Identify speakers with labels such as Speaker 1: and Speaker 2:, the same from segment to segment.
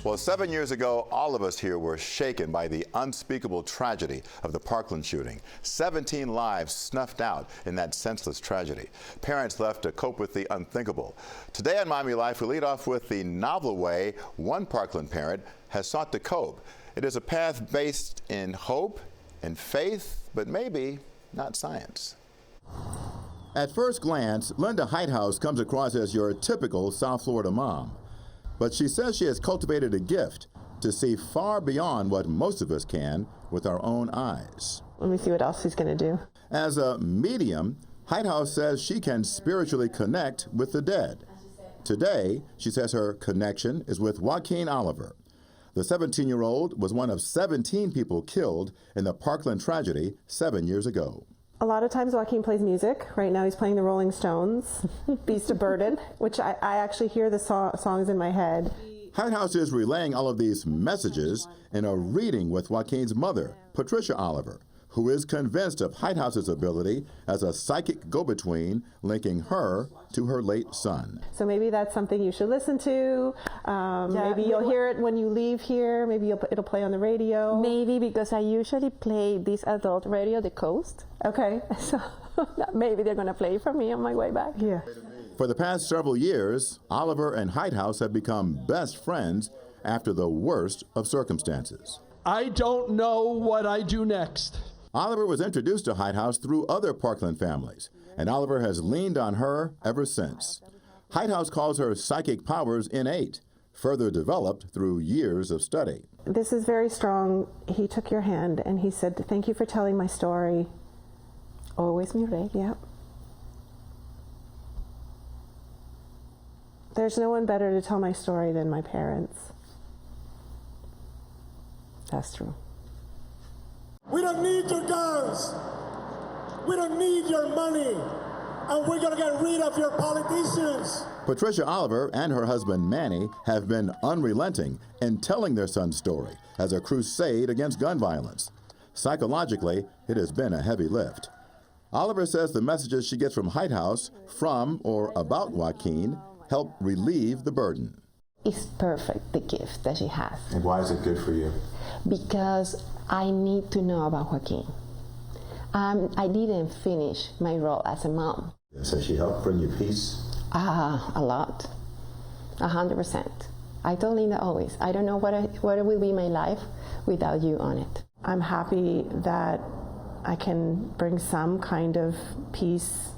Speaker 1: Well, 7 years ago, all of us here were shaken by the unspeakable tragedy of the Parkland shooting. 17 lives snuffed out in that senseless tragedy. Parents left to cope with the unthinkable. Today on Miami Life, we lead off with the novel way one Parkland parent has sought to cope. It is a path based in hope and faith, but maybe not science. At first glance, Linda Heithouse comes across as your typical South Florida mom. But she says she has cultivated a gift to see far beyond what most of us can with our own eyes.
Speaker 2: Let me see what else he's going to do. As
Speaker 1: a medium, Heithouse says she can spiritually connect with the dead. Today, she says her connection is with Joaquin Oliver. The 17-year-old was one of 17 people killed in the Parkland tragedy 7 years ago.
Speaker 2: A lot of times Joaquin plays music. Right now he's playing the Rolling Stones, Beast of Burden, which I actually hear the songs in my head.
Speaker 1: Heithouse is relaying all of these messages in a reading with Joaquin's mother, Patricia Oliver, who is convinced of Heithouse's ability as a psychic go-between linking her to her late son.
Speaker 2: So maybe that's something you should listen to. Maybe you'll hear it when you leave here. Maybe it'll play on the radio.
Speaker 3: Maybe, because I usually play this adult radio, The Coast.
Speaker 2: Okay.
Speaker 3: So maybe they're going to play it for me on my way back.
Speaker 2: Yeah.
Speaker 1: For the past several years, Oliver and Heithouse have become best friends after the worst of circumstances.
Speaker 4: I don't know what I do next.
Speaker 1: Oliver was introduced to Heithouse through other Parkland families, and Oliver has leaned on her ever since. Heithouse calls her psychic powers innate, further developed through years of study.
Speaker 2: This is very strong. He took your hand and he said, "Thank you for telling my story." Always me right, yeah. There's no one better to tell my story than my parents. That's true.
Speaker 5: We don't need your guns. We don't need your money. And we're going to get rid of your politicians.
Speaker 1: Patricia Oliver and her husband Manny have been unrelenting in telling their son's story as a crusade against gun violence. Psychologically, it has been a heavy lift. Oliver says the messages she gets from Heithouse from or about Joaquin help relieve the burden.
Speaker 3: It's perfect, the gift that she has.
Speaker 1: And why is it good for you?
Speaker 3: Because I need to know about Joaquin. I didn't finish my role as a mom.
Speaker 1: So she helped bring you peace?
Speaker 3: A lot, 100%. I told Linda always, I don't know what will be my life without you on it.
Speaker 2: I'm happy that I can bring some kind of peace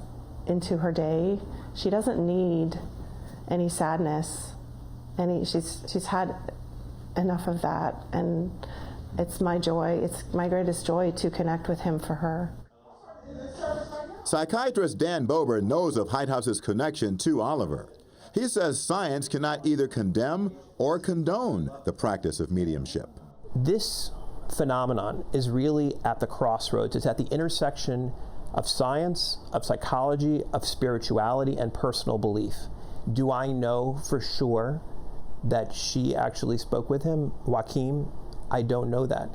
Speaker 2: into her day. She doesn't need any sadness. She's had enough of that, and it's my joy, it's my greatest joy to connect with him for her.
Speaker 1: Psychiatrist Dan Bober knows of Heithouse's connection to Oliver. He says science cannot either condemn or condone the practice of mediumship.
Speaker 6: This phenomenon is really at the crossroads. It's at the intersection of science, of psychology, of spirituality, and personal belief. Do I know for sure that she actually spoke with him, Joaquin? I don't know that.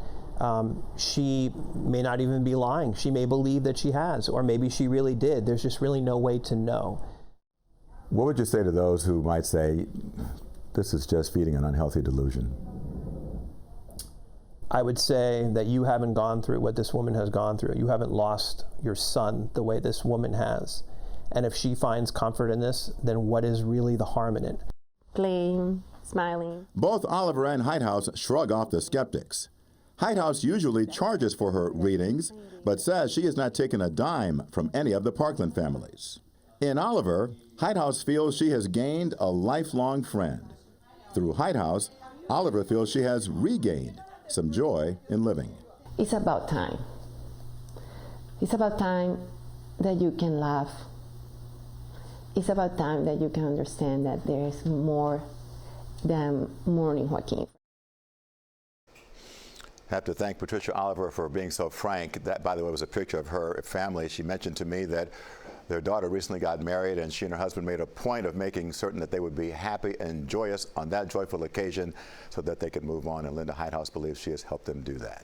Speaker 6: She may not even be lying. She may believe that she has, or maybe she really did. There's just really no way to know.
Speaker 1: What would you say to those who might say, this is just feeding an unhealthy delusion?
Speaker 6: I would say that you haven't gone through what this woman has gone through. You haven't lost your son the way this woman has. And if she finds comfort in this, then what is really the harm in it?
Speaker 3: Playing, smiling.
Speaker 1: Both Oliver and Heithouse shrug off the skeptics. Heithouse usually charges for her readings, but says she has not taken a dime from any of the Parkland families. In Oliver, Heithouse feels she has gained a lifelong friend. Through Heithouse, Oliver feels she has regained some joy in living.
Speaker 3: It's about time. It's about time that you can laugh. It's about time that you can understand that there is more than mourning Joaquin.
Speaker 1: I have to thank Patricia Oliver for being so frank. That, by the way, was a picture of her family. She mentioned to me that their daughter recently got married, and she and her husband made a point of making certain that they would be happy and joyous on that joyful occasion so that they could move on. And Linda Heithouse believes she has helped them do that.